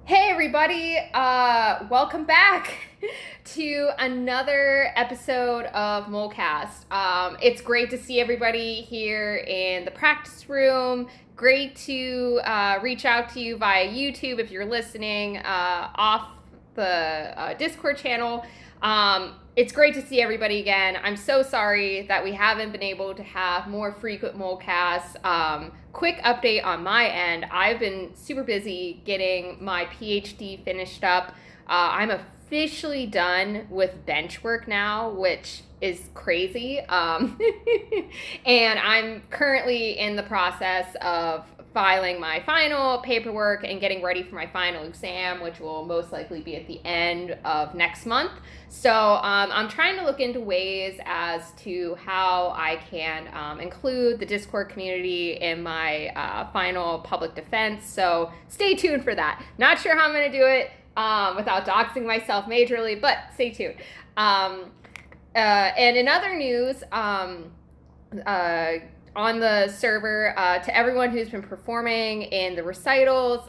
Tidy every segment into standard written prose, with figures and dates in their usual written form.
Hey everybody, welcome back to another episode of Molecast. It's great to see everybody here in the practice room. Great to reach out to you via YouTube if you're listening off the Discord channel. It's great to see everybody again. I'm so sorry that we haven't been able to have more frequent Molecasts. Quick update on my end. I've been super busy getting my PhD finished up. I'm officially done with bench work now, which is crazy. And I'm currently in the process of filing my final paperwork and getting ready for my final exam, which will most likely be at the end of next month. So I'm trying to look into ways as to how I can include the Discord community in my final public defense. So stay tuned for that. Not sure how I'm going to do it without doxing myself majorly, but stay tuned. And in other news, on the server, to everyone who's been performing in the recitals,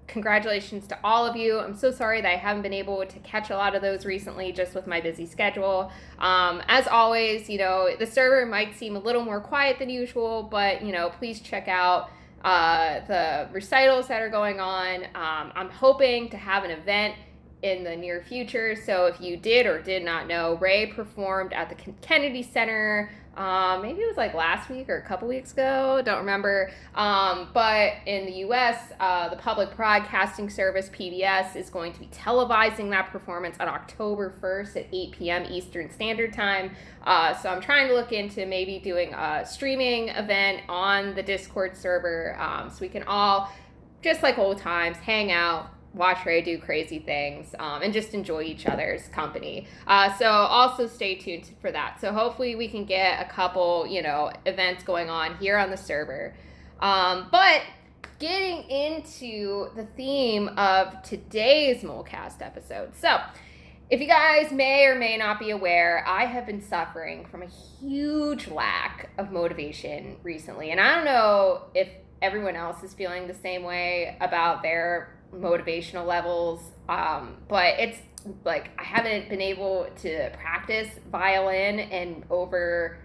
congratulations to all of you. I'm so sorry that I haven't been able to catch a lot of those recently just with my busy schedule. As always, the server might seem a little more quiet than usual, but, please check out the recitals that are going on. I'm hoping to have an event in the near future. So if you did or did not know, Ray performed at the Kennedy Center. Maybe it was like last week or a couple weeks ago, don't remember. But in the US, the Public Broadcasting Service, PBS, is going to be televising that performance on October 1st at 8 p.m. Eastern Standard Time. So I'm trying to look into maybe doing a streaming event on the Discord server so we can all, just like old times, hang out, watch Ray do crazy things, and just enjoy each other's company. So also stay tuned for that. So hopefully we can get a couple, events going on here on the server. But getting into the theme of today's Molecast episode. So if you guys may or may not be aware, I have been suffering from a huge lack of motivation recently. And I don't know if everyone else is feeling the same way about their motivational levels, but it's like I haven't been able to practice violin in over,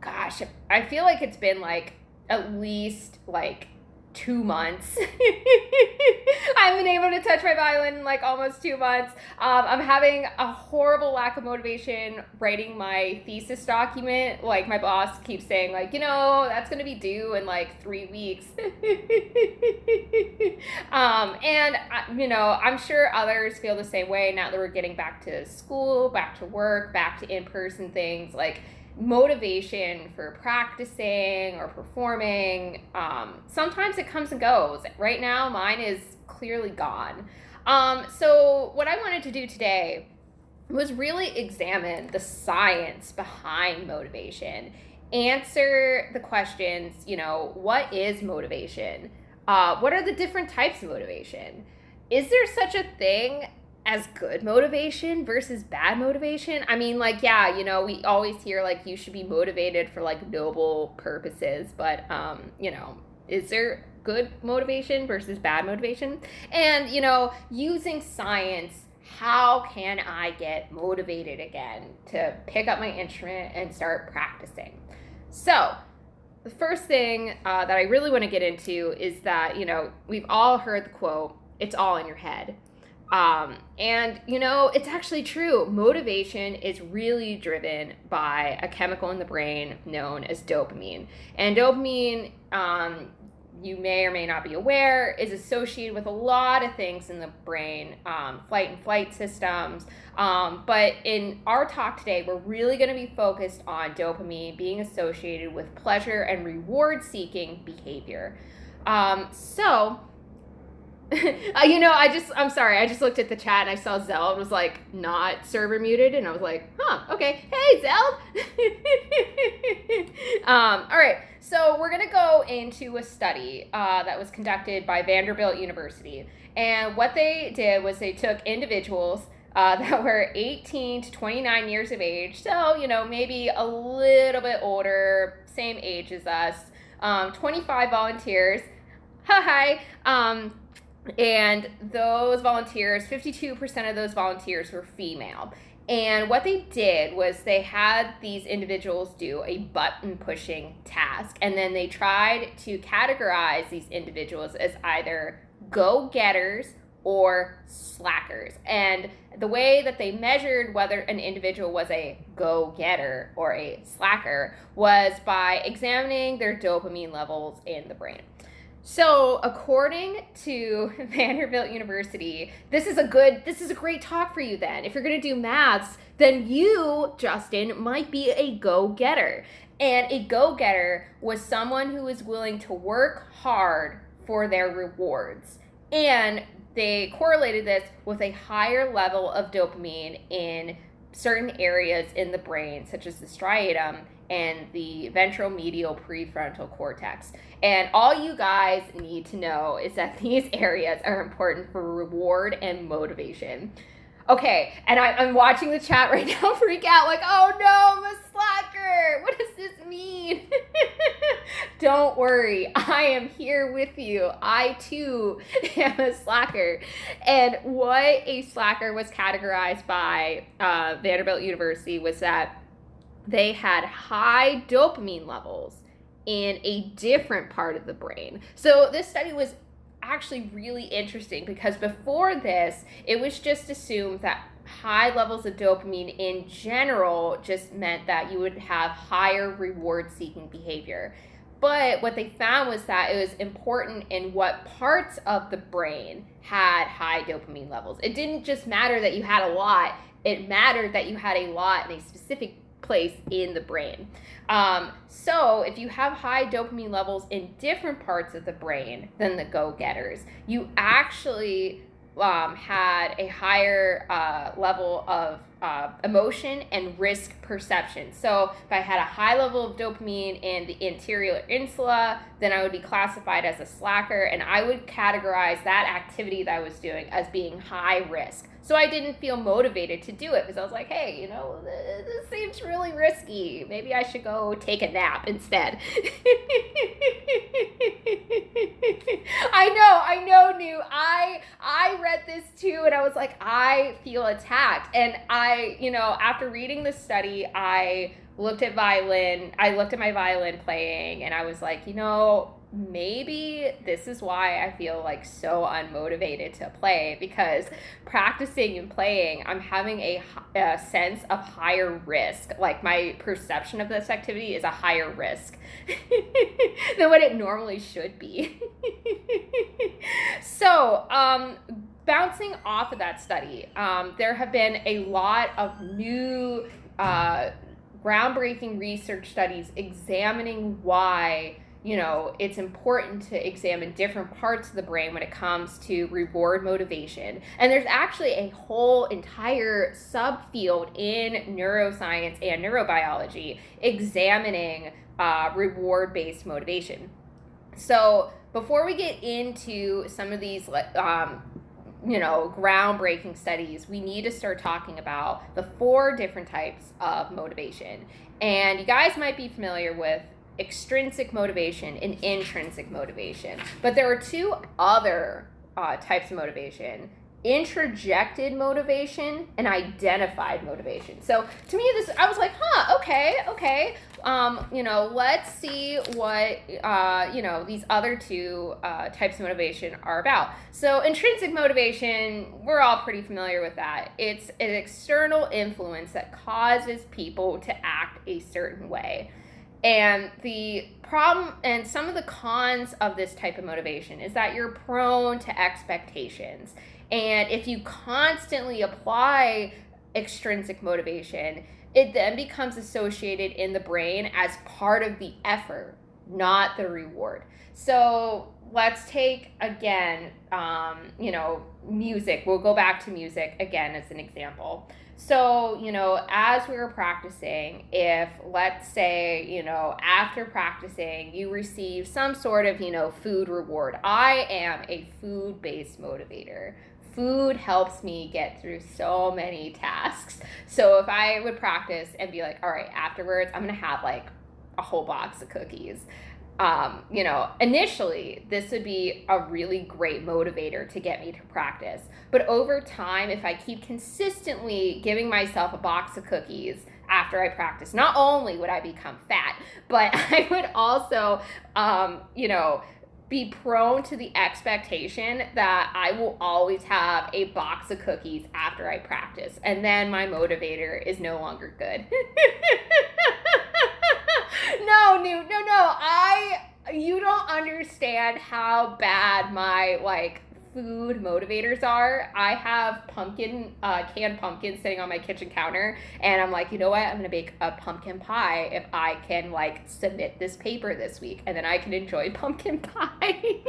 gosh, I feel like it's been like at least like 2 months. I haven't been able to touch my violin in like almost 2 months. I'm having a horrible lack of motivation writing my thesis document. Like my boss keeps saying like, that's going to be due in like 3 weeks. And I'm sure others feel the same way now that we're getting back to school, back to work, back to in-person things. Like motivation for practicing or performing, sometimes it comes and goes. Right now mine is clearly gone. So what I wanted to do today was really examine the science behind motivation, answer the questions, what is motivation, what are the different types of motivation, is there such a thing as good motivation versus bad motivation? I mean, like, yeah, we always hear like you should be motivated for like noble purposes, but is there good motivation versus bad motivation? And using science, how can I get motivated again to pick up my instrument and start practicing? So the first thing that I really want to get into is that we've all heard the quote, "It's all in your head." And it's actually true. Motivation is really driven by a chemical in the brain known as dopamine. And dopamine, you may or may not be aware, is associated with a lot of things in the brain, flight and flight systems. But in our talk today, we're really going to be focused on dopamine being associated with pleasure and reward-seeking behavior. I'm sorry, I just looked at the chat and I saw Zeld was like not server muted, and I was like, okay, hey Zeld. All right, so we're gonna go into a study that was conducted by Vanderbilt University, and what they did was they took individuals that were 18 to 29 years of age, so maybe a little bit older, same age as us, 25 volunteers. Hi. And those volunteers, 52% of those volunteers were female. And what they did was they had these individuals do a button pushing task. And then they tried to categorize these individuals as either go-getters or slackers. And the way that they measured whether an individual was a go-getter or a slacker was by examining their dopamine levels in the brain. So, according to Vanderbilt University, this is a great talk for you then. If you're going to do maths, then you, Justin, might be a go-getter. And a go-getter was someone who was willing to work hard for their rewards. And they correlated this with a higher level of dopamine in certain areas in the brain, such as the striatum and the ventromedial prefrontal cortex. And all you guys need to know is that these areas are important for reward and motivation. Okay, and I'm watching the chat right now freak out like, oh no, I'm a slacker. What does this mean? Don't worry, I am here with you. I too am a slacker. And what a slacker was categorized by Vanderbilt University was that they had high dopamine levels in a different part of the brain. So this study was actually really interesting because before this, it was just assumed that high levels of dopamine in general just meant that you would have higher reward-seeking behavior. But what they found was that it was important in what parts of the brain had high dopamine levels. It didn't just matter that you had a lot, it mattered that you had a lot in a specific place in the brain. So if you have high dopamine levels in different parts of the brain than the go-getters, you actually had a higher level of emotion and risk perception. So if I had a high level of dopamine in the anterior insula, then I would be classified as a slacker, and I would categorize that activity that I was doing as being high risk. So I didn't feel motivated to do it because I was like, hey, this seems really risky. Maybe I should go take a nap instead. I know, New. I read this too, and I was like, I feel attacked. And after reading this study, I looked at my violin playing, and I was like, maybe this is why I feel like so unmotivated to play, because practicing and playing, I'm having a sense of higher risk. Like my perception of this activity is a higher risk than what it normally should be. So, bouncing off of that study, there have been a lot of new groundbreaking research studies examining why it's important to examine different parts of the brain when it comes to reward motivation. And there's actually a whole entire subfield in neuroscience and neurobiology examining reward-based motivation. So before we get into some of these groundbreaking studies, we need to start talking about the 4 different types of motivation. And you guys might be familiar with extrinsic motivation and intrinsic motivation. But there are 2 other types of motivation: interjected motivation and identified motivation. So to me, I was like, okay. Let's see what these other 2 types of motivation are about. So intrinsic motivation, we're all pretty familiar with that. It's an external influence that causes people to act a certain way. And the problem and some of the cons of this type of motivation is that you're prone to expectations. And if you constantly apply extrinsic motivation, it then becomes associated in the brain as part of the effort, not the reward. So let's take, again, music. We'll go back to music again as an example. So, as we were practicing, if, let's say, after practicing, you receive some sort of, food reward. I am a food-based motivator. Food helps me get through so many tasks. So if I would practice and be like, all right, afterwards, I'm going to have like a whole box of cookies. Initially, this would be a really great motivator to get me to practice. But over time, if I keep consistently giving myself a box of cookies after I practice, not only would I become fat, but I would also, be prone to the expectation that I will always have a box of cookies after I practice. And then my motivator is no longer good. No. You don't understand how bad my food motivators are. I have canned pumpkin sitting on my kitchen counter, and I'm like, you know what? I'm gonna bake a pumpkin pie if I can submit this paper this week, and then I can enjoy pumpkin pie.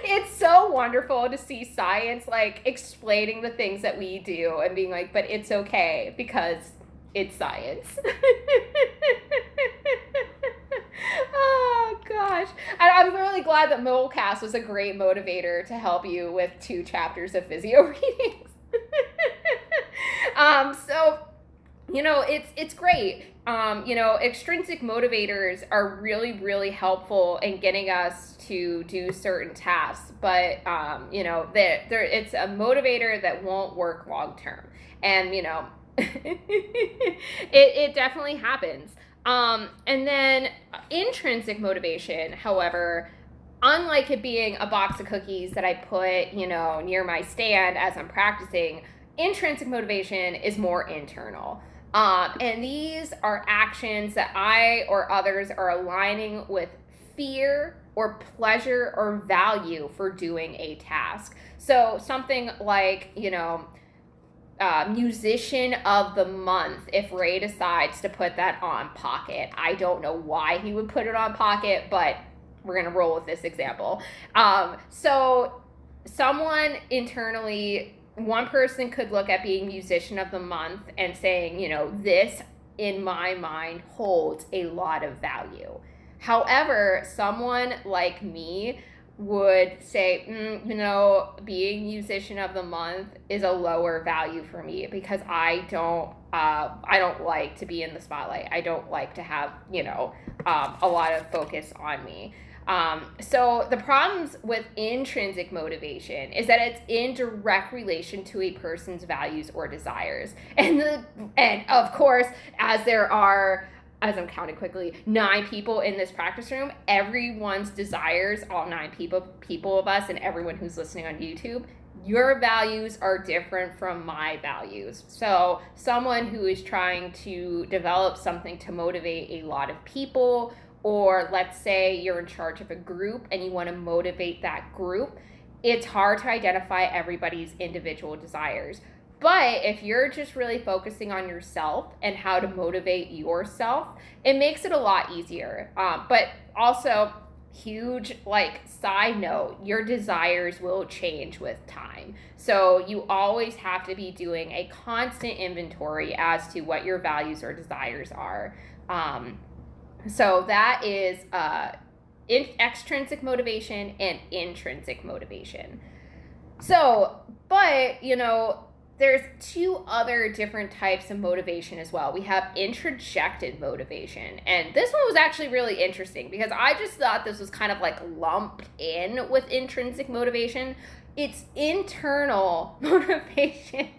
It's so wonderful to see science explaining the things that we do and being like, but it's okay because it's science. Oh gosh. And I'm really glad that Molecast was a great motivator to help you with 2 chapters of physio readings. It's great. Extrinsic motivators are really, really helpful in getting us to do certain tasks, but it's a motivator that won't work long term. And it definitely happens. And then intrinsic motivation, however, unlike it being a box of cookies that I put, near my stand as I'm practicing, intrinsic motivation is more internal. And these are actions that I or others are aligning with fear or pleasure or value for doing a task. So something like, musician of the month, if Ray decides to put that on Pocket. I don't know why he would put it on Pocket, but we're going to roll with this example. So someone internally, one person could look at being musician of the month and saying, this in my mind holds a lot of value. However, someone like me would say, being musician of the month is a lower value for me because I don't like to be in the spotlight. I don't like to have, a lot of focus on me. So the problems with intrinsic motivation is that it's in direct relation to a person's values or desires. And of course, as I'm counting quickly, 9 people in this practice room, everyone's desires, all 9 people of us and everyone who's listening on YouTube, your values are different from my values. So someone who is trying to develop something to motivate a lot of people, or let's say you're in charge of a group and you want to motivate that group, it's hard to identify everybody's individual desires. But if you're just really focusing on yourself and how to motivate yourself, it makes it a lot easier. But also, huge side note, your desires will change with time. So you always have to be doing a constant inventory as to what your values or desires are. So that is extrinsic motivation and intrinsic motivation. So, but, there's 2 other different types of motivation as well. We have interjected motivation. And this one was actually really interesting because I just thought this was kind of lumped in with intrinsic motivation. It's internal motivation.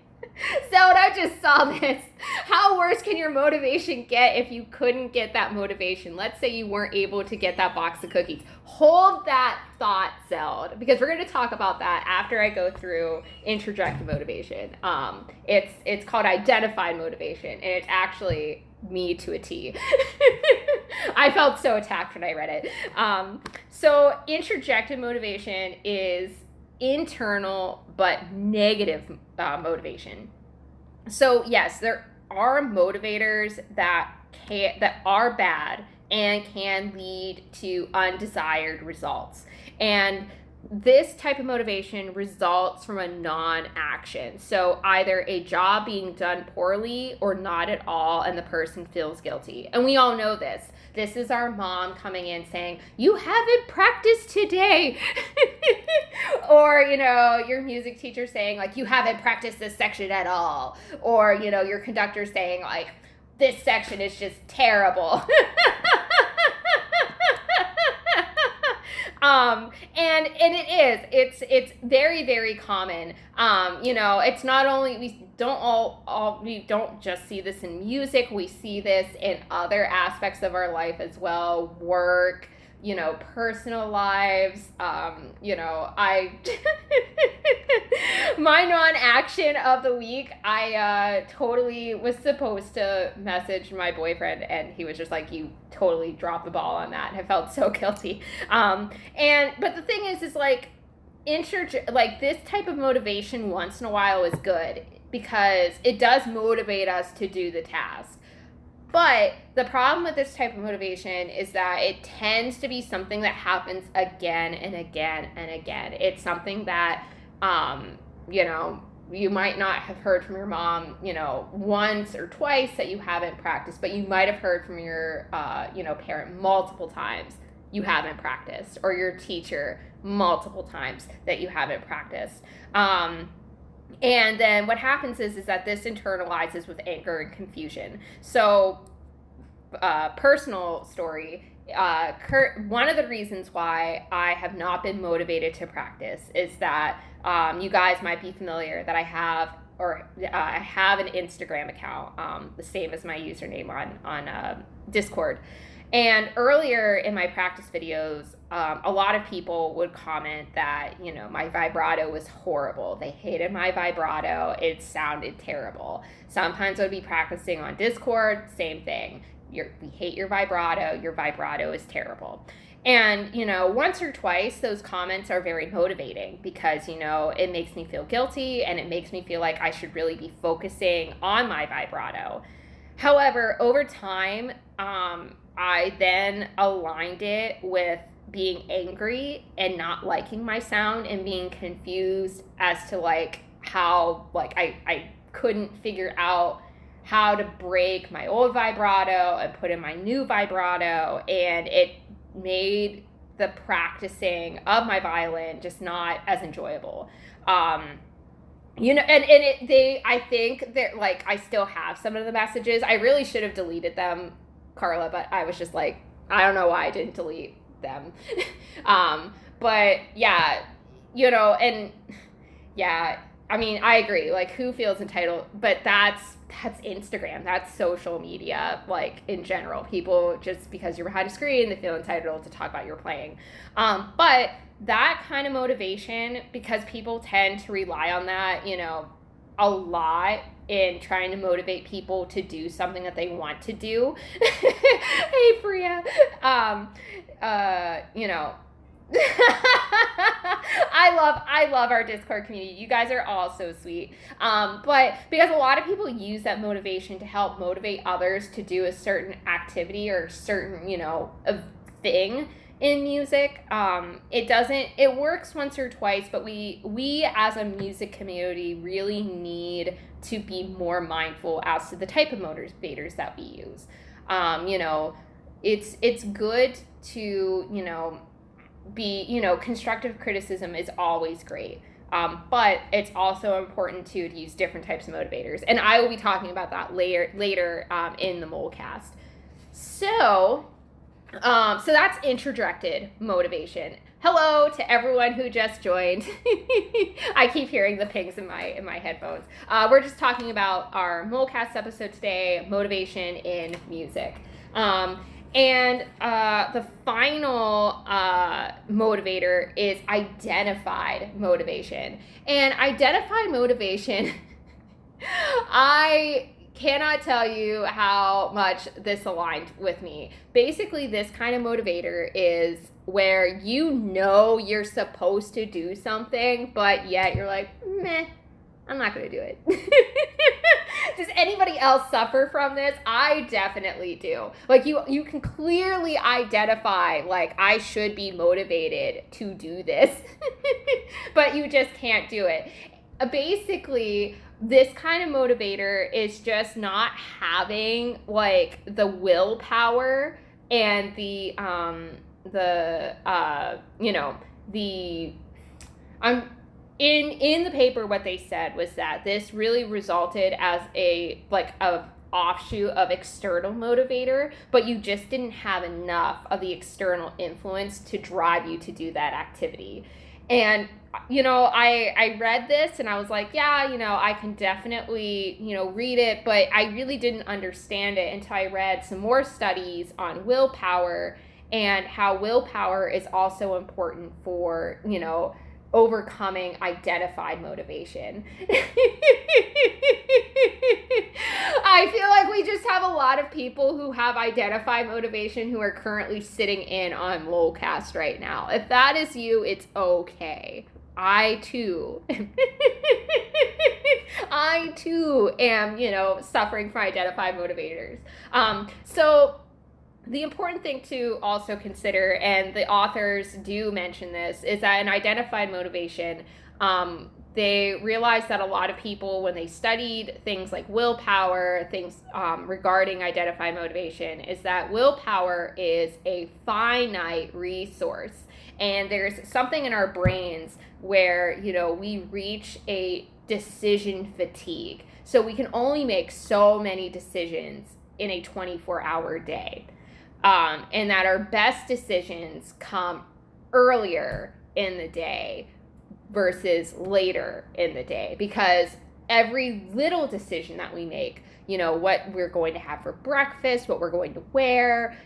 So when I just saw this, how worse can your motivation get if you couldn't get that motivation? Let's say you weren't able to get that box of cookies. Hold that thought celled, because we're going to talk about that after I go through interjected motivation. It's called identified motivation, and it's actually me to a T. I felt so attacked when I read it. So interjected motivation is internal but negative motivation. So yes, there are motivators that are bad and can lead to undesired results. And this type of motivation results from a non-action. So either a job being done poorly or not at all, and the person feels guilty. And we all know this. This is our mom coming in saying, you haven't practiced today. Or, your music teacher saying, you haven't practiced this section at all. Or, your conductor saying, this section is just terrible. And it is, it's very, very common. It's not only, we don't just see this in music, we see this in other aspects of our life as well, work, personal lives. My non-action of the week, I totally was supposed to message my boyfriend, and he was just like, you totally dropped the ball on that. And I felt so guilty. But the thing is like, this type of motivation once in a while is good because it does motivate us to do the task. But the problem with this type of motivation is that it tends to be something that happens again and again and again. It's something that, you might not have heard from your mom, once or twice that you haven't practiced, but you might have heard from your, parent multiple times you haven't practiced, or your teacher multiple times that you haven't practiced. And then what happens is that this internalizes with anger and confusion. So, personal story, one of the reasons why I have not been motivated to practice is that you guys might be familiar that I have an Instagram account, the same as my username on Discord. And earlier in my practice videos, a lot of people would comment that, my vibrato was horrible. They hated my vibrato. It sounded terrible. Sometimes I would be practicing on Discord, same thing. We hate your vibrato. Your vibrato is terrible. And, once or twice, those comments are very motivating because, it makes me feel guilty and it makes me feel like I should really be focusing on my vibrato. However, over time, I then aligned it with being angry and not liking my sound and being confused as to how I couldn't figure out how to break my old vibrato and put in my new vibrato, and it made the practicing of my violin just not as enjoyable. I think that I still have some of the messages. I really should have deleted them, Carla, but I was just like, I don't know why I didn't delete them. But yeah, and yeah, I mean, I agree. Who feels entitled? But that's Instagram. That's social media. In general, people, just because you're behind a screen, they feel entitled to talk about your playing. But that kind of motivation, because people tend to rely on that, a lot in trying to motivate people to do something that they want to do. Hey, Priya. I love our Discord community. You guys are all so sweet. But because a lot of people use that motivation to help motivate others to do a certain activity or certain, a thing in music, it works once or twice, but we as a music community really need to be more mindful as to the type of motivators that we use. It's good to, be, constructive criticism is always great. But it's also important to use different types of motivators. And I will be talking about that later in the Molecast. So that's interjected motivation. Hello to everyone who just joined. I keep hearing the pings in my headphones. We're just talking about our Molecast episode today, motivation in music. And the final motivator is identified motivation. And identified motivation, I cannot tell you how much this aligned with me. Basically, this kind of motivator is where you're supposed to do something, but yet you're like, meh, I'm not going to do it. Does anybody else suffer from this? I definitely do. You can clearly identify, I should be motivated to do this, but you just can't do it. Basically, this kind of motivator is just not having, the willpower and In the paper, what they said was that this really resulted as a offshoot of external motivator, but you just didn't have enough of the external influence to drive you to do that activity. And, I read this and I was like, yeah, I can definitely, read it, but I really didn't understand it until I read some more studies on willpower and how willpower is also important for, overcoming identified motivation. I feel like we just have a lot of people who have identified motivation who are currently sitting in on Molecast right now. If that is you, it's okay. I too am, suffering from identified motivators. So the important thing to also consider, and the authors do mention this, is that in identified motivation, they realized that a lot of people, when they studied things like willpower, things regarding identified motivation, is that willpower is a finite resource. And there's something in our brains where, we reach a decision fatigue. So we can only make so many decisions in a 24-hour day. And that our best decisions come earlier in the day versus later in the day, because every little decision that we make, what we're going to have for breakfast, what we're going to wear,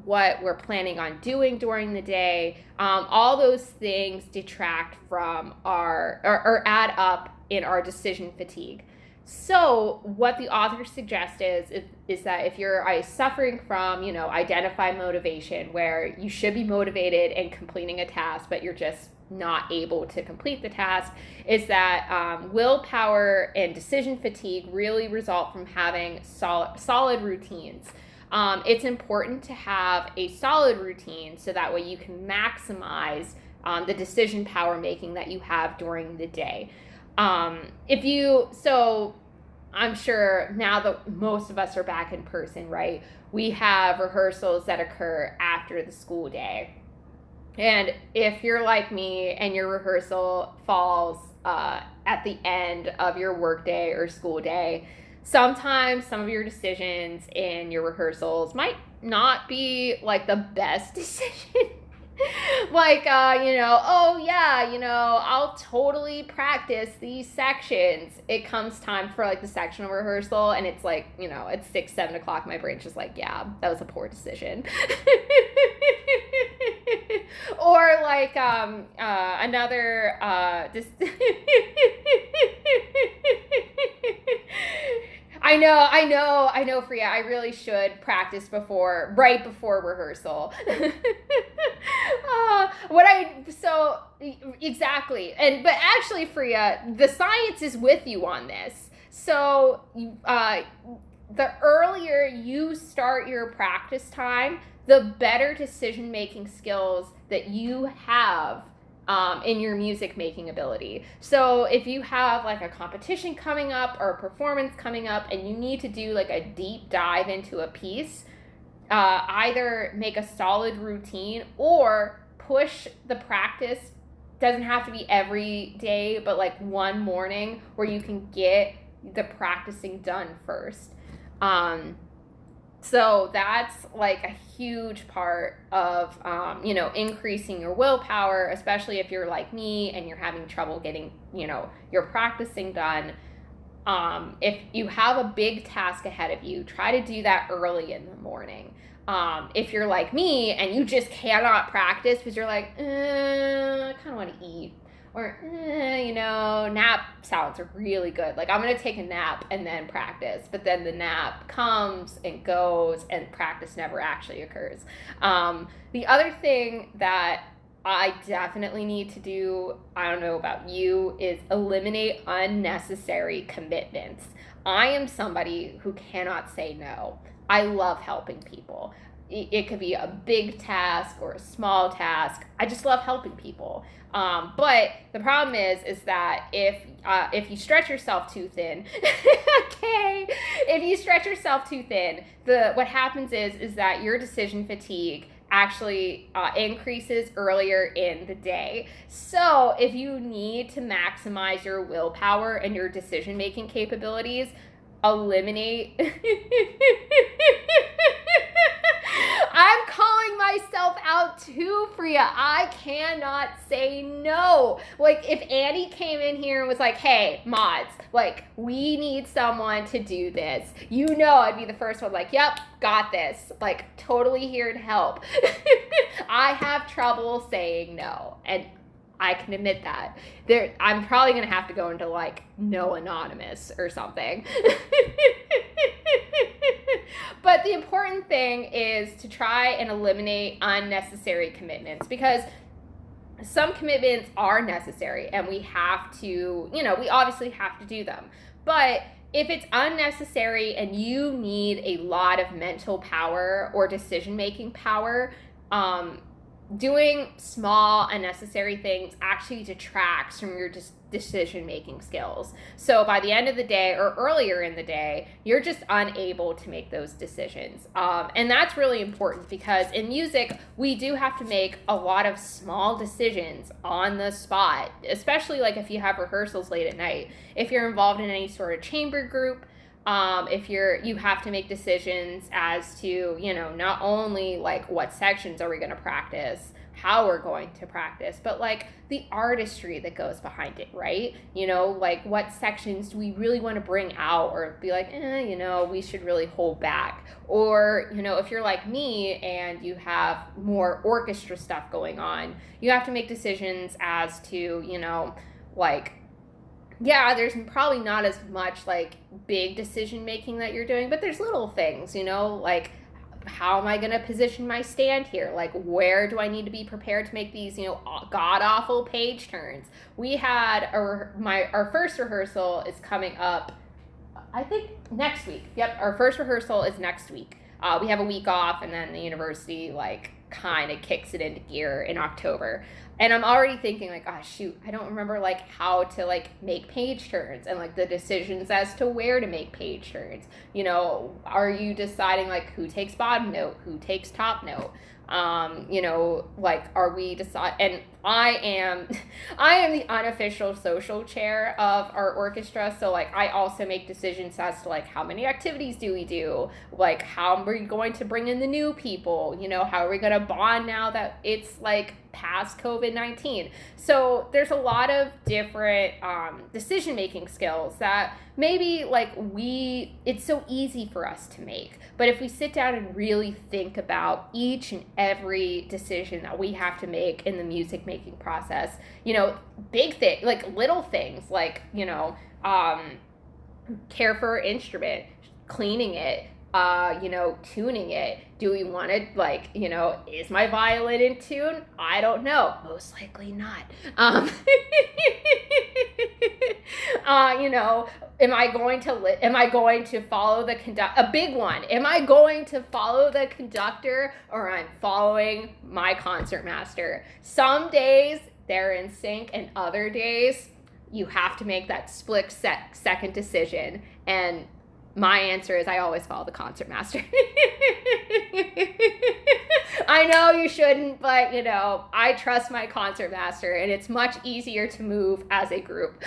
what we're planning on doing during the day, all those things detract from or add up in our decision fatigue. So what the author suggests is that if you're suffering from, identified motivation, where you should be motivated and completing a task, but you're just not able to complete the task, is that willpower and decision fatigue really result from having solid routines. It's important to have a solid routine so that way you can maximize the decision power making that you have during the day. I'm sure now that most of us are back in person, right? We have rehearsals that occur after the school day. And if you're like me and your rehearsal falls at the end of your work day or school day, sometimes some of your decisions in your rehearsals might not be like the best decision. Like, I'll totally practice these sections. It comes time for like the sectional rehearsal and it's like, it's 6-7 o'clock. My brain's just like, yeah, that was a poor decision. Or like another I know, Freya. I really should practice right before rehearsal. Exactly. But actually, Freya, the science is with you on this. So, the earlier you start your practice time, the better decision-making skills that you have in your music making ability. So if you have like a competition coming up or a performance coming up and you need to do like a deep dive into a piece, either make a solid routine or push the practice. Doesn't have to be every day, but like one morning where you can get the practicing done first. So that's like a huge part of, increasing your willpower, especially if you're like me and you're having trouble getting, your practicing done. If you have a big task ahead of you, try to do that early in the morning. If you're like me and you just cannot practice because you're like, I kind of want to eat. Or, nap sounds really good. Like, I'm going to take a nap and then practice. But then the nap comes and goes and practice never actually occurs. The other thing that I definitely need to do, I don't know about you, is eliminate unnecessary commitments. I am somebody who cannot say no. I love helping people. It could be a big task or a small task. I just love helping people. But the problem is that if you stretch yourself too thin, okay, if you stretch yourself too thin, what happens is that your decision fatigue actually increases earlier in the day. So if you need to maximize your willpower and your decision-making capabilities, eliminate. I'm calling myself out too, Freya. I cannot say no. Like, if Annie came in here and was like, hey, mods, like, we need someone to do this, you know I'd be the first one like, yep, got this. Like, totally here to help. I have trouble saying no, and I can admit that. I'm probably going to have to go into, like, no anonymous or something. But the important thing is to try and eliminate unnecessary commitments, because some commitments are necessary and we have to, we obviously have to do them. But if it's unnecessary and you need a lot of mental power or decision-making power, doing small unnecessary things actually detracts from your decision-making skills. So by the end of the day or earlier in the day, you're just unable to make those decisions. And that's really important, because in music, we do have to make a lot of small decisions on the spot, especially like if you have rehearsals late at night. If you're involved in any sort of chamber group, if you have to make decisions as to, not only like what sections are we going to practice, how we're going to practice, but like the artistry that goes behind it, right? Like what sections do we really want to bring out, or be like, we should really hold back. Or, if you're like me and you have more orchestra stuff going on, you have to make decisions as to, like, yeah, there's probably not as much like big decision making that you're doing, but there's little things, like, how am I going to position my stand here? Like, where do I need to be prepared to make these, god-awful page turns? We had our first rehearsal is coming up, I think, next week. Yep, our first rehearsal is next week. We have a week off, and then the university, like, kind of kicks it into gear in October. And I'm already thinking, like, oh, shoot, I don't remember, like, how to, like, make page turns and, like, the decisions as to where to make page turns. Are you deciding, like, who takes bottom note, who takes top note? Like, are we and I am the unofficial social chair of our orchestra, so like I also make decisions as to like how many activities do we do, like how are we going to bring in the new people, how are we going to bond now that it's like past COVID-19. So there's a lot of different decision making skills that maybe like it's so easy for us to make, but if we sit down and really think about each and every decision that we have to make in the music making process, big thing, like little things, like, care for our instrument, cleaning it, tuning it. Do we want to, like, is my violin in tune? I don't know. Most likely not. Am I going to follow the a big one? Am I going to follow the conductor, or I'm following my concertmaster? Some days they're in sync, and other days you have to make that split second decision. And my answer is I always follow the concertmaster. I know you shouldn't, but I trust my concertmaster, and it's much easier to move as a group.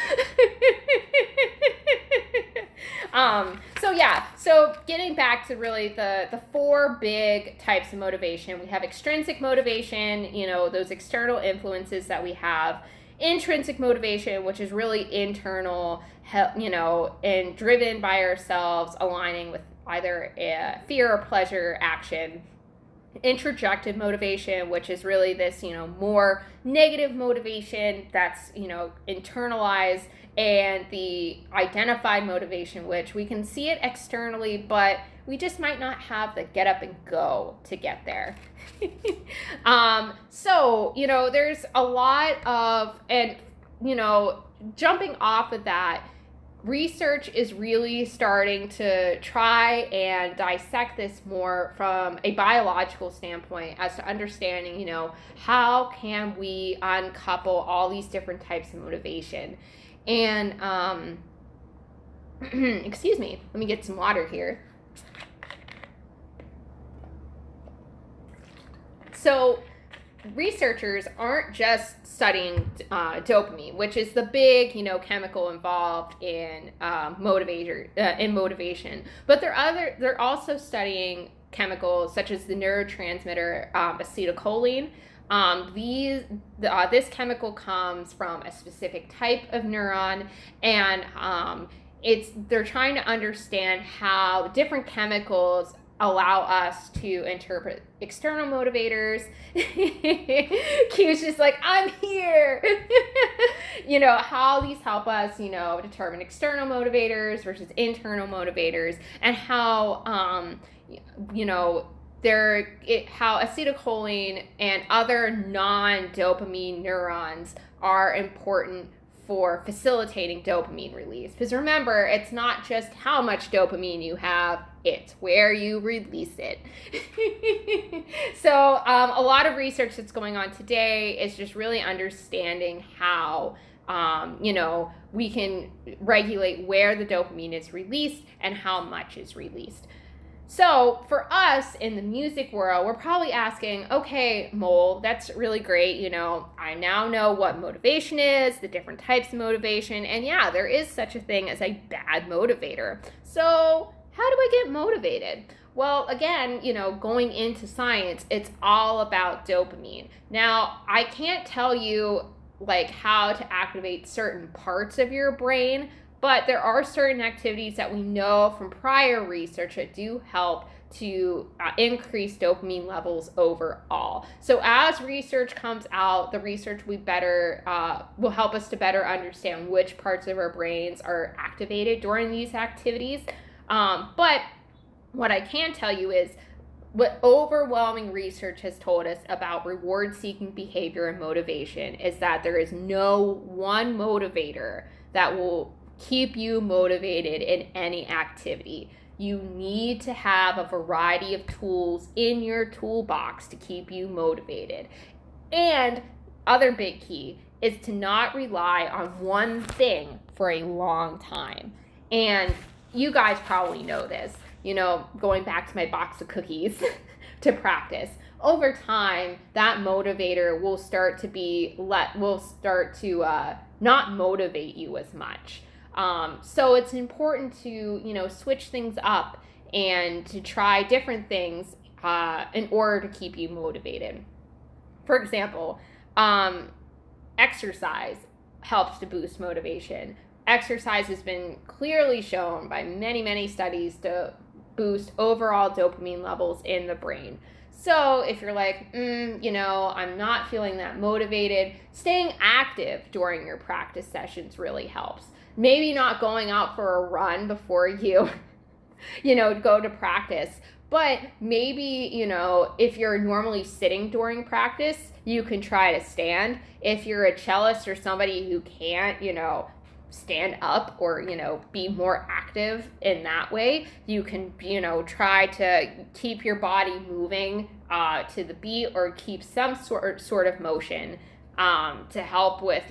So getting back to really the four big types of motivation, we have extrinsic motivation, those external influences that we have. Intrinsic motivation, which is really internal, and driven by ourselves, aligning with either a fear or pleasure action. Interjected motivation, which is really this, more negative motivation that's, internalized, and the identified motivation, which we can see it externally, but we just might not have the get up and go to get there. So, there's a lot of, and, jumping off of that, research is really starting to try and dissect this more from a biological standpoint as to understanding, how can we uncouple all these different types of motivation. And, excuse me, let me get some water here. So researchers aren't just studying dopamine, which is the big, chemical involved in motivation, but they're also studying chemicals such as the neurotransmitter acetylcholine. This chemical comes from a specific type of neuron, and they're trying to understand how different chemicals allow us to interpret external motivators. Q's just like, I'm here. How these help us, determine external motivators versus internal motivators, and how, how acetylcholine and other non-dopamine neurons are important for facilitating dopamine release. Because remember, it's not just how much dopamine you have, it's where you release it. So a lot of research that's going on today is just really understanding how we can regulate where the dopamine is released and how much is released. So for us in the music world, we're probably asking, okay, Mole, that's really great. I now know what motivation is, the different types of motivation, and yeah, there is such a thing as a bad motivator. So how do I get motivated? Well, again, going into science, it's all about dopamine. Now, I can't tell you how to activate certain parts of your brain, but there are certain activities that we know from prior research that do help to increase dopamine levels overall. So as research comes out, the research will help us to better understand which parts of our brains are activated during these activities. But what I can tell you is what overwhelming research has told us about reward-seeking behavior and motivation is that there is no one motivator that will keep you motivated in any activity. You need to have a variety of tools in your toolbox to keep you motivated. And other big key is to not rely on one thing for a long time. And you guys probably know this, going back to my box of cookies to practice. Over time, that motivator will start to not motivate you as much. So it's important to, switch things up and to try different things in order to keep you motivated. For example, exercise helps to boost motivation. Exercise has been clearly shown by many, many studies to boost overall dopamine levels in the brain. So if you're like, I'm not feeling that motivated, staying active during your practice sessions really helps. Maybe not going out for a run before you, go to practice. But maybe, if you're normally sitting during practice, you can try to stand. If you're a cellist or somebody who can't, stand up or, be more active in that way, you can, try to keep your body moving to the beat or keep some sort of motion to help with,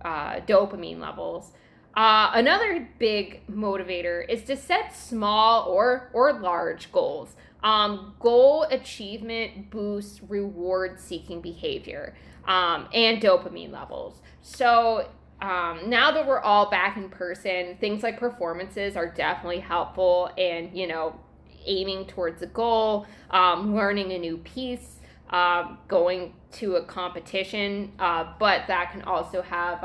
dopamine levels. Another big motivator is to set small or large goals. Goal achievement boosts reward-seeking behavior and dopamine levels. So now that we're all back in person, things like performances are definitely helpful in, aiming towards a goal, learning a new piece, going to a competition, but that can also have,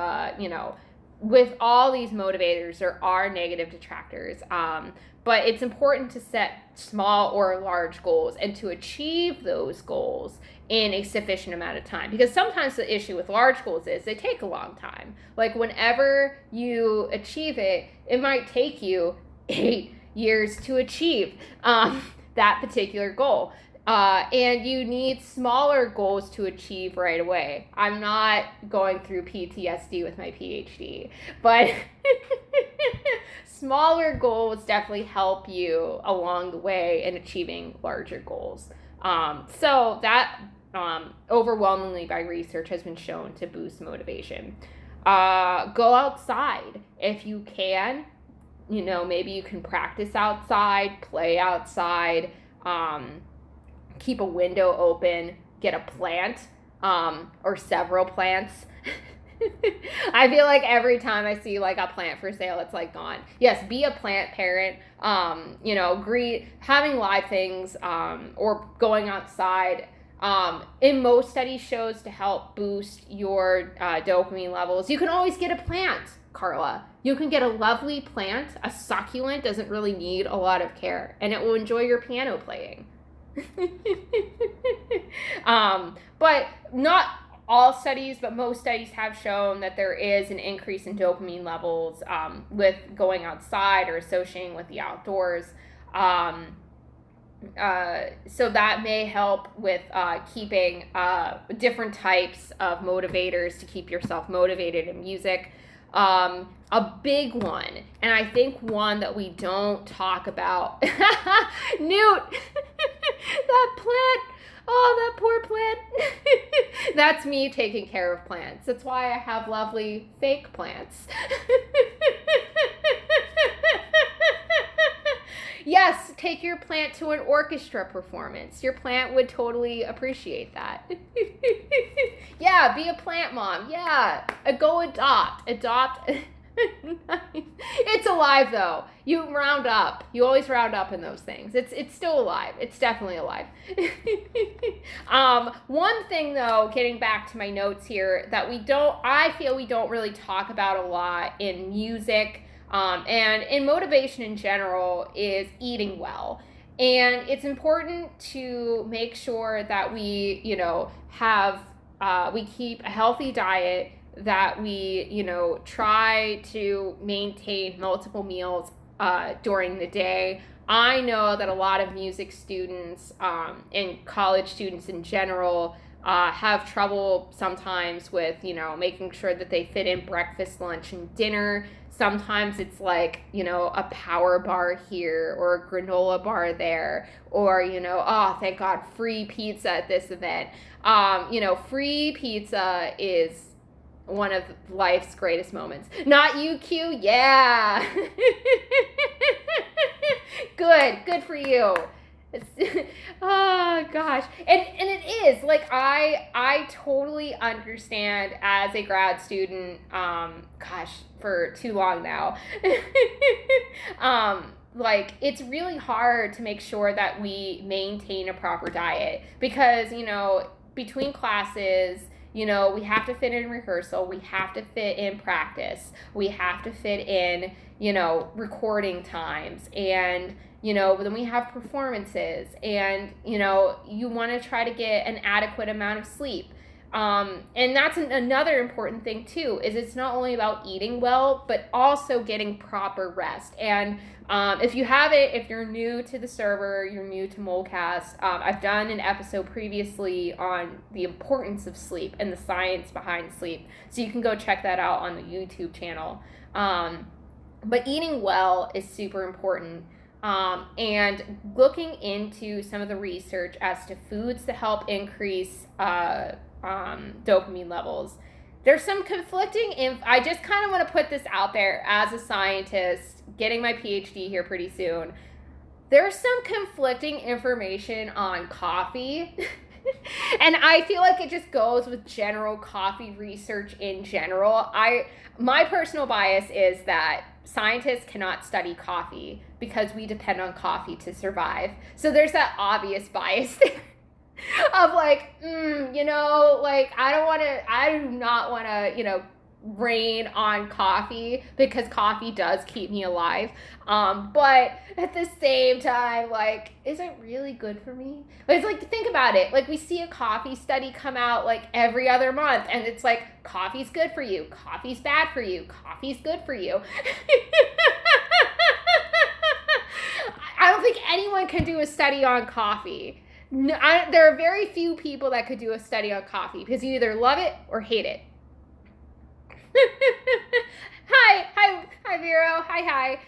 with all these motivators, there are negative detractors, but it's important to set small or large goals and to achieve those goals in a sufficient amount of time. Because sometimes the issue with large goals is they take a long time. Like whenever you achieve it, it might take you 8 years to achieve that particular goal. And you need smaller goals to achieve right away. I'm not going through PTSD with my PhD, but smaller goals definitely help you along the way in achieving larger goals. So that overwhelmingly by research has been shown to boost motivation. Go outside if you can. Maybe you can practice outside, play outside, keep a window open, get a plant or several plants. I feel like every time I see like a plant for sale, it's like gone. Yes, be a plant parent. Having live things, or going outside. In most studies shows to help boost your dopamine levels. You can always get a plant, Carla. You can get a lovely plant. A succulent doesn't really need a lot of care, and it will enjoy your piano playing. But not all studies, but most studies have shown that there is an increase in dopamine levels with going outside or associating with the outdoors. So that may help with keeping different types of motivators to keep yourself motivated in music. A big one, and I think one that we don't talk about, Newt, that plant. Oh, that poor plant. That's me taking care of plants. That's why I have lovely fake plants. Yes, take your plant to an orchestra performance. Your plant would totally appreciate that. Yeah, be a plant mom. Yeah, go adopt. It's alive though. You round up. You always round up in those things. It's still alive. It's definitely alive. One thing though, getting back to my notes here, that I feel we don't really talk about a lot in music, and in motivation in general, is eating well. And it's important to make sure that we, we keep a healthy diet, that we, try to maintain multiple meals during the day. I know that a lot of music students and college students in general have trouble sometimes with, making sure that they fit in breakfast, lunch, and dinner. Sometimes it's like, a power bar here or a granola bar there, or, oh, thank God, free pizza at this event. Free pizza is one of life's greatest moments. Not you, Q? Yeah. Good for you. Oh gosh. And it is like, I totally understand as a grad student, for too long now. Like, it's really hard to make sure that we maintain a proper diet because, between classes, we have to fit in rehearsal, we have to fit in practice, we have to fit in, recording times, and, then we have performances, and, you want to try to get an adequate amount of sleep. And that's another important thing too, is it's not only about eating well, but also getting proper rest. And if you're new to the server, you're new to Molecast, I've done an episode previously on the importance of sleep and the science behind sleep. So you can go check that out on the YouTube channel. But eating well is super important. And looking into some of the research as to foods to help increase dopamine levels. There's some conflicting I just kind of want to put this out there as a scientist, getting my PhD here pretty soon. There's some conflicting information on coffee. And I feel like it just goes with general coffee research in general. My personal bias is that scientists cannot study coffee because we depend on coffee to survive. So there's that obvious bias there. Of like, I do not want to, rain on coffee because coffee does keep me alive. But at the same time, like, is it really good for me? It's like, think about it. Like, we see a coffee study come out like every other month, and it's like, coffee's good for you, coffee's bad for you, coffee's good for you. I don't think anyone can do a study on coffee. No, there are very few people that could do a study on coffee because you either love it or hate it. Hi, Vero. Hi.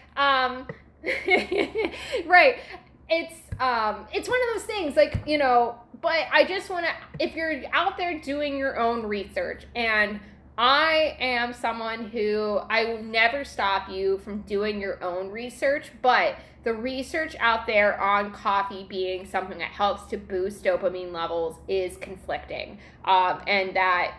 Right. It's one of those things, like, but I just want to, if you're out there doing your own research and I am someone who I will never stop you from doing your own research, but the research out there on coffee being something that helps to boost dopamine levels is conflicting. And that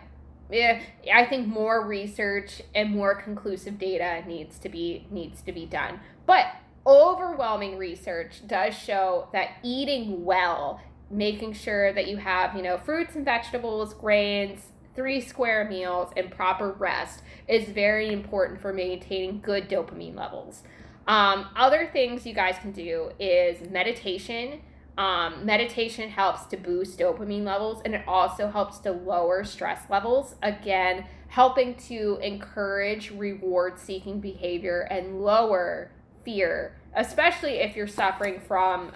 I think more research and more conclusive data needs to be done. But overwhelming research does show that eating well, making sure that you have, fruits and vegetables, grains, 3 square meals, and proper rest is very important for maintaining good dopamine levels. Other things you guys can do is meditation. Meditation helps to boost dopamine levels, and it also helps to lower stress levels. Again, helping to encourage reward-seeking behavior and lower fear, especially if you're suffering from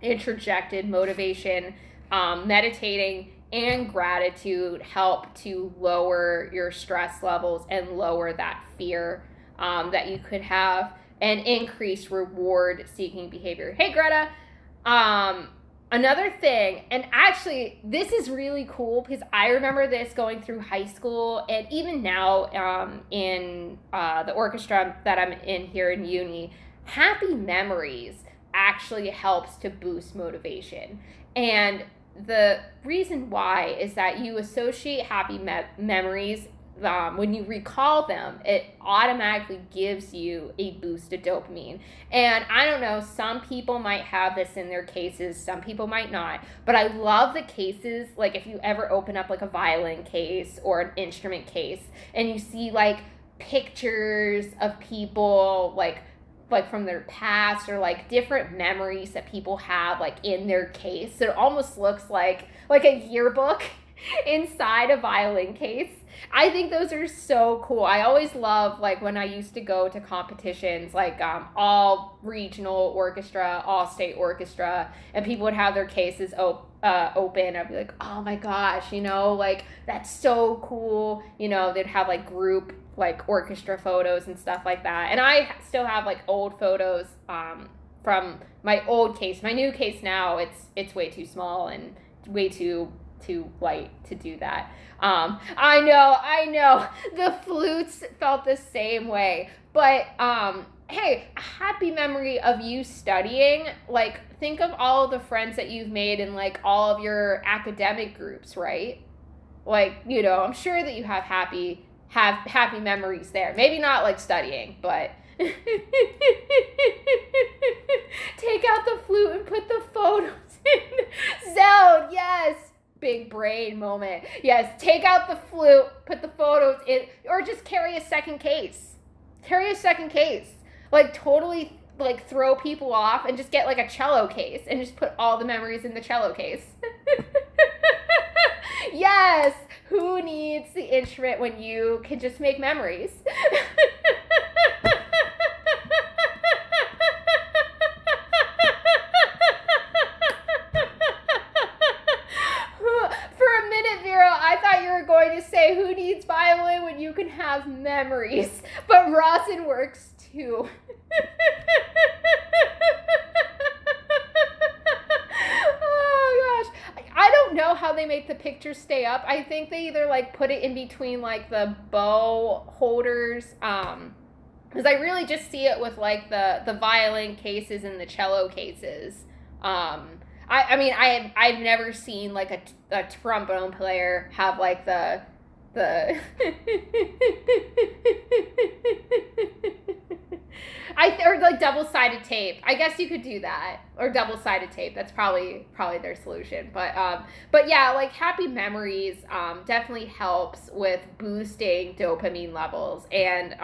interjected motivation. Meditating and gratitude help to lower your stress levels and lower that fear that you could have, and increase reward-seeking behavior. Hey, Greta. Another thing, and actually this is really cool because I remember this going through high school, and even now in the orchestra that I'm in here in uni, happy memories actually helps to boost motivation. And the reason why is that you associate happy memories. When you recall them, it automatically gives you a boost of dopamine. And I don't know, some people might have this in their cases, some people might not. But I love the cases, like if you ever open up like a violin case or an instrument case and you see like pictures of people like from their past, or like different memories that people have like in their case. It almost looks like a yearbook inside a violin case. I think those are so cool. I always love like when I used to go to competitions, like all regional orchestra, all state orchestra, and people would have their cases open. I'd be like, oh my gosh, like that's so cool. They'd have like group like orchestra photos and stuff like that. And I still have like old photos from my old case. My new case now, it's way too small and way too light to do that. I know. The flutes felt the same way. But hey, a happy memory of you studying. Like, think of all of the friends that you've made in like all of your academic groups, right? Like, I'm sure that you have happy memories there. Maybe not like studying, but take out the flute and put the photos in zone. Yes. Big brain moment. Yes, take out the flute, put the photos in, or just carry a second case. Like totally like throw people off and just get like a cello case and just put all the memories in the cello case. Yes, who needs the instrument when you can just make memories? Going to say who needs violin when you can have memories, but rosin works too. Oh gosh, I don't know how they make the pictures stay up. I think they either like put it in between like the bow holders, because I really just see it with like the violin cases and the cello cases. I mean, I've never seen like a trombone player have like the or like double-sided tape. I guess you could do that, or double-sided tape. That's probably their solution. But yeah, like happy memories definitely helps with boosting dopamine levels. And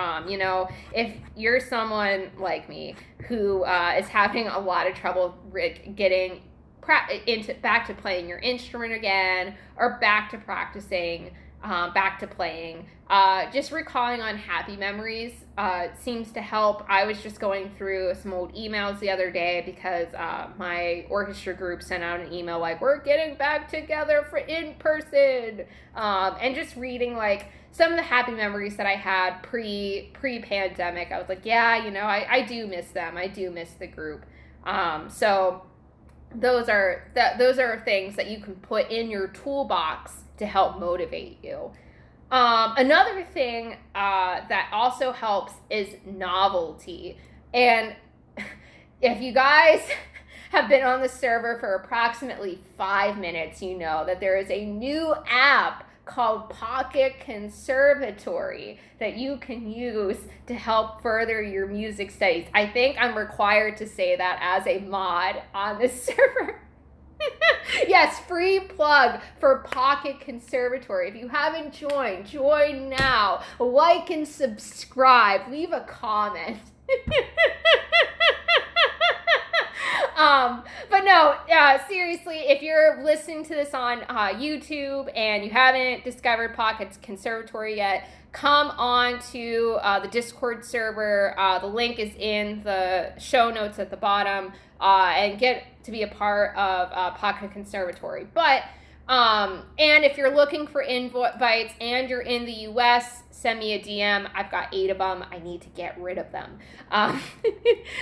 if you're someone like me who is having a lot of trouble getting back to playing your instrument again, or back to practicing, back to playing, just recalling on happy memories seems to help. I was just going through some old emails the other day because my orchestra group sent out an email like, we're getting back together for in person, and just reading like some of the happy memories that I had pre-pandemic. I was like, yeah, I do miss them. I do miss the group. So those are things that you can put in your toolbox to help motivate you. Another thing that also helps is novelty. And if you guys have been on the server for approximately 5 minutes, you know that there is a new app called Pocket Conservatory that you can use to help further your music studies. I think I'm required to say that as a mod on this server. Yes, free plug for Pocket Conservatory. If you haven't joined, join now. Like and subscribe. Leave a comment. But no, seriously, if you're listening to this on YouTube and you haven't discovered Pocket's Conservatory yet, come on to the Discord server. The link is in the show notes at the bottom, and get to be a part of Pocket Conservatory. But and if you're looking for invites and you're in the US, send me a DM. I've got 8 of them. I need to get rid of them.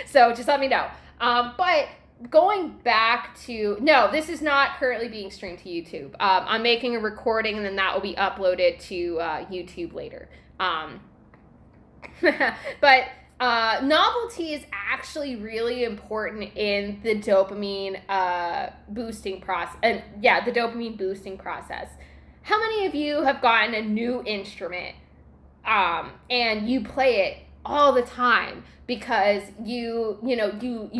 So just let me know. But going back to, no, this is not currently being streamed to YouTube. I'm making a recording and then that will be uploaded to YouTube later. But novelty is actually really important in the dopamine boosting process. And yeah, the dopamine boosting process. How many of you have gotten a new instrument and you play it all the time because you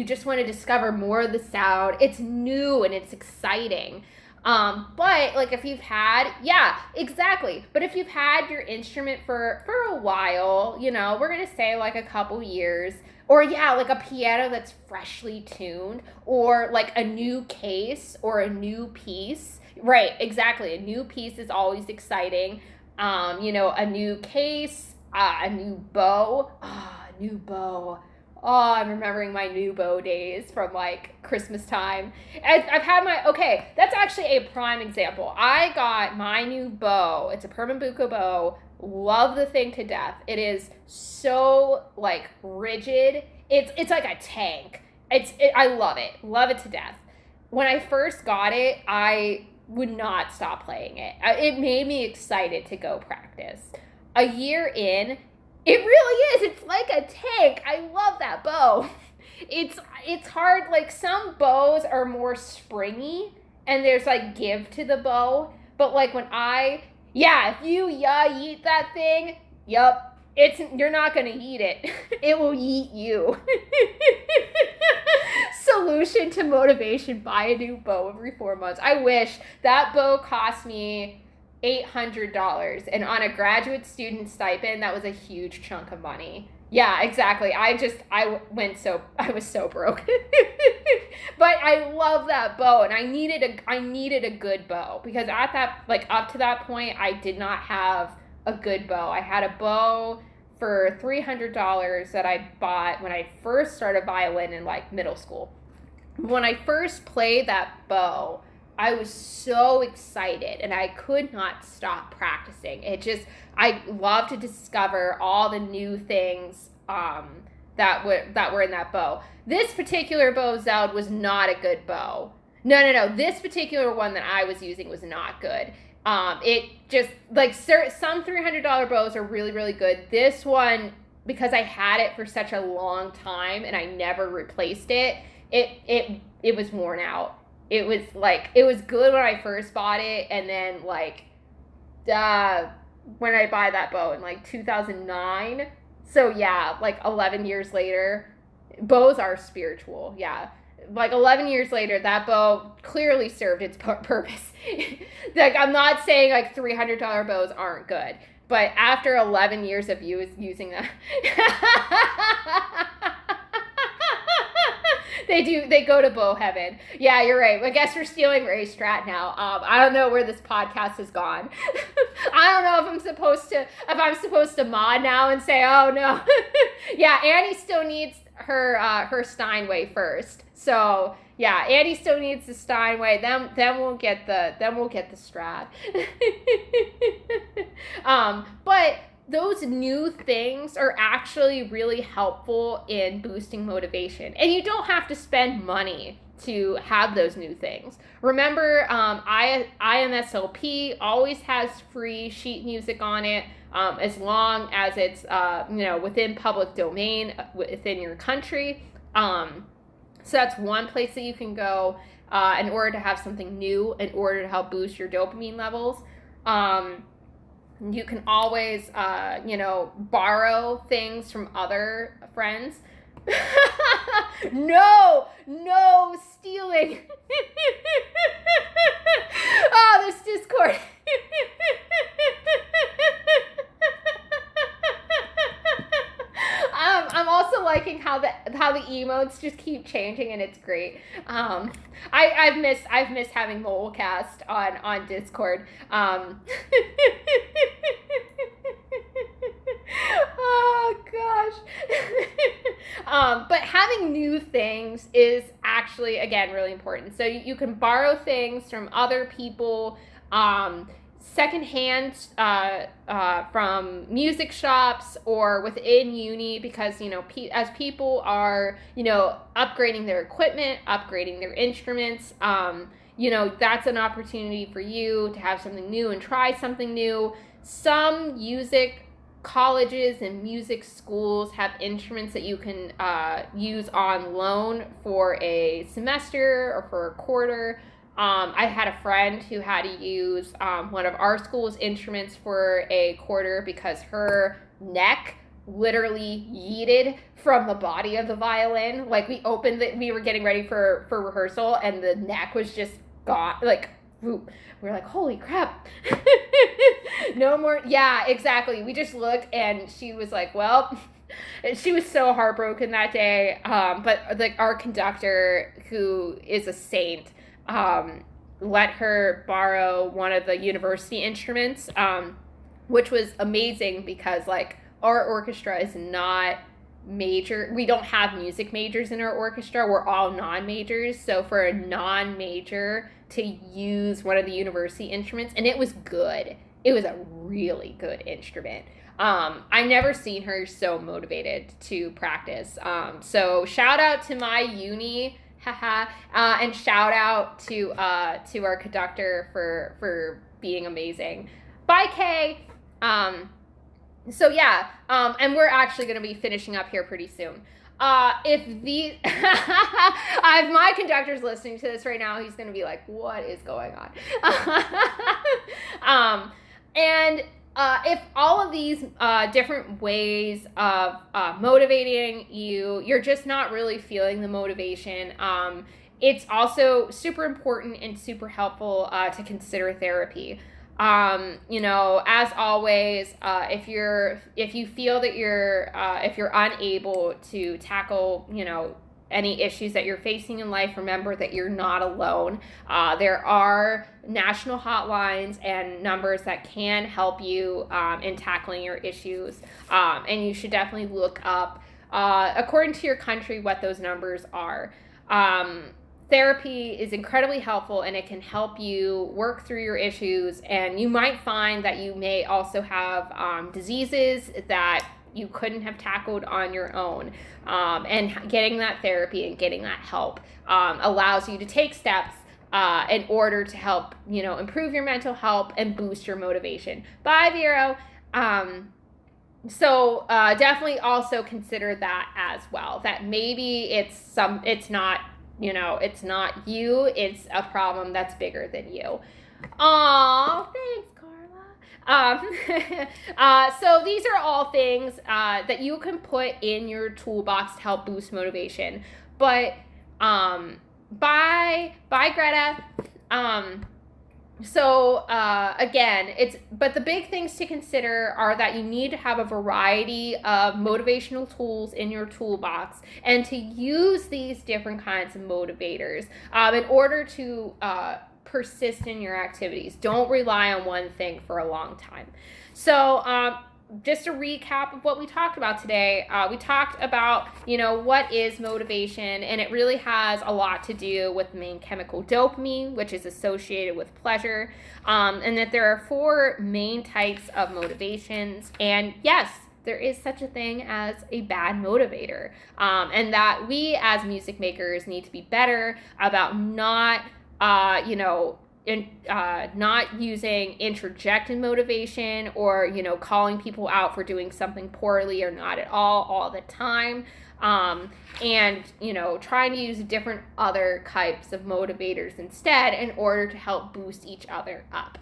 just want to discover more of the sound? It's new and it's exciting. But like if you've had, yeah, exactly. But if you've had your instrument for a while, we're going to say like a couple years, or yeah, like a piano that's freshly tuned, or like a new case or a new piece. Right, exactly. A new piece is always exciting. A new case, a new bow. New bow. Oh, I'm remembering my new bow days from like Christmas time. I've had okay, that's actually a prime example. I got my new bow. It's a Pernambuco bow. Love the thing to death. It is so like rigid. It's like a tank. I love it. Love it to death. When I first got it, I would not stop playing it. It made me excited to go practice. A year in, it really is. It's like a tank. I love that bow. It's hard. Like some bows are more springy and there's like give to the bow. But like when if you yeet that thing, yup, you're not gonna yeet it. It will yeet you. Solution to motivation: buy a new bow every 4 months. I wish. That bow cost me $800, and on a graduate student stipend, that was a huge chunk of money. Yeah, exactly. I was so broke. But I love that bow, and I needed a good bow, because at that, like up to that point, I did not have a good bow. I had a bow for $300 that I bought when I first started violin in like middle school. When I first played that bow, I was so excited and I could not stop practicing. I love to discover all the new things that were in that bow. This particular bow, Zeld, was not a good bow. No. This particular one that I was using was not good. It just, like, some $300 bows are really, really good. This one, because I had it for such a long time and I never replaced it, it was worn out. It was good when I first bought it, and then like when I buy that bow in like 2009. So yeah, like 11 years later, bows are spiritual. Yeah. Like 11 years later, that bow clearly served its purpose. Like, I'm not saying like $300 bows aren't good, but after 11 years of using them, they go to bow heaven. Yeah, you're right. I guess we're stealing Ray Strat now. I don't know where this podcast has gone. I don't know if I'm supposed to mod now and say, oh no. Yeah, Annie still needs her Steinway first. So yeah, Annie still needs the Steinway. Then we'll get the Strat. But those new things are actually really helpful in boosting motivation. And you don't have to spend money to have those new things. Remember, IMSLP always has free sheet music on it, as long as it's within public domain within your country. So that's one place that you can go in order to have something new, in order to help boost your dopamine levels. You can always, borrow things from other friends. No stealing. Oh, this Discord. I'm also liking how the emotes just keep changing, and it's great. I've missed having Molecast on Discord. Oh gosh. But having new things is actually, again, really important. So you can borrow things from other people, secondhand, from music shops or within uni, because as people are upgrading their equipment, upgrading their instruments, that's an opportunity for you to have something new and try something new. Some music colleges and music schools have instruments that you can use on loan for a semester or for a quarter. I had a friend who had to use one of our school's instruments for a quarter because her neck literally yeeted from the body of the violin. Like, we were getting ready for rehearsal, and the neck was just gone. Like, whoop. We're like, holy crap. No more. Yeah, exactly. We just looked, and she was like, well, she was so heartbroken that day. But like, our conductor, who is a saint, let her borrow one of the university instruments, which was amazing because, like, our orchestra is not major. We don't have music majors in our orchestra. We're all non-majors. So for a non-major to use one of the university instruments, and it was good. It was a really good instrument. I never seen her so motivated to practice. So shout out to my uni, and shout out to our conductor for being amazing. Bye, Kay. So yeah, and we're actually going to be finishing up here pretty soon. If my conductor's listening to this right now, he's going to be like, what is going on? And if all of these different ways of motivating you're just not really feeling the motivation, it's also super important and super helpful to consider therapy. As always, if you feel that if you're unable to tackle, any issues that you're facing in life, remember that you're not alone. There are national hotlines and numbers that can help you in tackling your issues. And you should definitely look up, according to your country, what those numbers are. Therapy is incredibly helpful, and it can help you work through your issues. And you might find that you may also have diseases that you couldn't have tackled on your own. And getting that therapy and getting that help allows you to take steps in order to help, improve your mental health and boost your motivation. Bye, Vero. So definitely also consider that as well, that maybe it's not you, it's a problem that's bigger than you. Aw, thanks, Carla. So these are all things that you can put in your toolbox to help boost motivation. But bye, Greta. So again, but the big things to consider are that you need to have a variety of motivational tools in your toolbox, and to use these different kinds of motivators in order to persist in your activities. Don't rely on one thing for a long time. So just a recap of what we talked about today. We talked about, what is motivation, and it really has a lot to do with the main chemical dopamine, which is associated with pleasure, and that there are 4 main types of motivations. And yes, there is such a thing as a bad motivator, and that we as music makers need to be better about not, not using interjected motivation or, calling people out for doing something poorly or not at all the time. And, trying to use different other types of motivators instead in order to help boost each other up.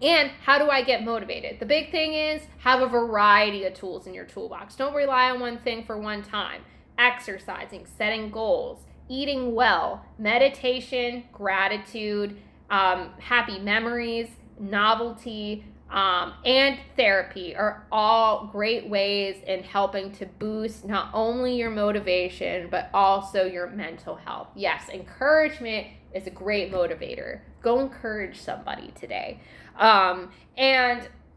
And how do I get motivated? The big thing is have a variety of tools in your toolbox. Don't rely on one thing for one time. Exercising, setting goals, eating well, meditation, gratitude, happy memories, novelty, and therapy are all great ways in helping to boost not only your motivation, but also your mental health. Yes, encouragement is a great motivator. Go encourage somebody today.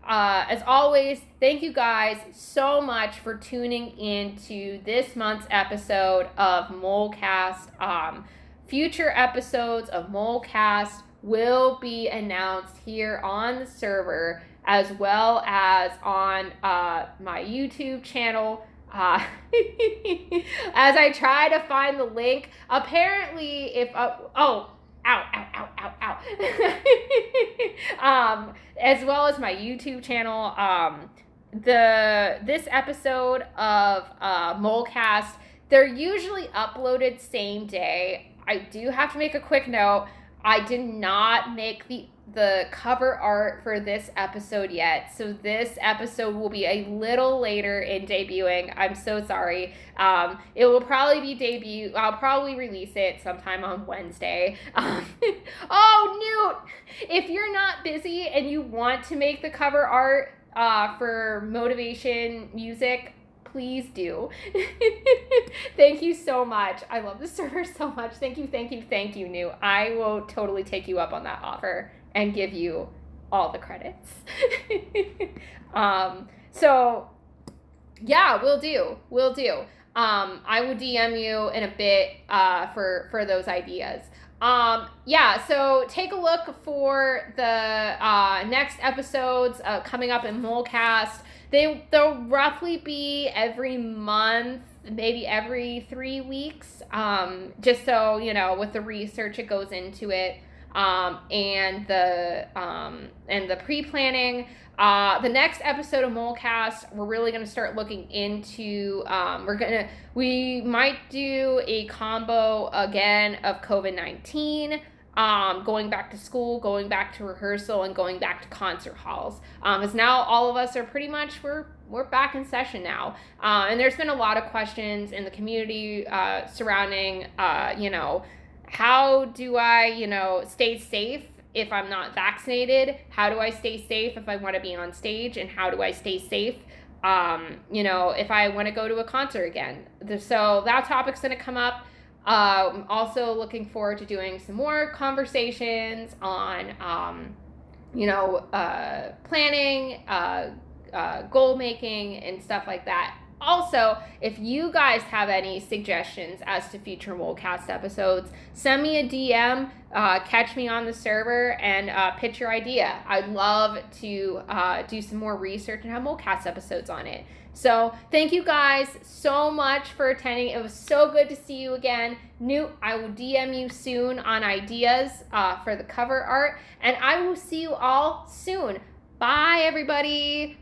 As always, thank you guys so much for tuning in to this month's episode of Molecast. Future episodes of Molecast will be announced here on the server as well as on my YouTube channel. As I try to find the link, apparently if as well as my YouTube channel, this episode of Molecast, they're usually uploaded same day. I do have to make a quick note. I did not make the cover art for this episode yet, so this episode will be a little later in debuting. I'm so sorry. It will probably be I'll probably release it sometime on Wednesday. Oh, Newt! If you're not busy and you want to make the cover art for motivation music, please do. Thank you so much. I love the server so much. Thank you, Newt. I will totally take you up on that offer and give you all the credits. So yeah, we'll do. I will DM you in a bit for those ideas. So take a look for the next episodes coming up in Molecast. They'll roughly be every month, maybe every 3 weeks, just so, with the research it goes into it, and the pre-planning. The next episode of Molecast, we're really going to start looking into, we might do a combo again of COVID-19, going back to school, going back to rehearsal, and going back to concert halls. As now all of us are pretty much, we're back in session now. And there's been a lot of questions in the community surrounding, how do I, stay safe if I'm not vaccinated? How do I stay safe if I want to be on stage? And how do I stay safe, if I want to go to a concert again? So that topic's going to come up. I'm also looking forward to doing some more conversations on, planning, goal making, and stuff like that. Also, if you guys have any suggestions as to future Molecast episodes, send me a DM, catch me on the server, and pitch your idea. I'd love to do some more research and have Molecast episodes on it. So thank you guys so much for attending. It was so good to see you again. Newt, I will DM you soon on ideas for the cover art, and I will see you all soon. Bye, everybody.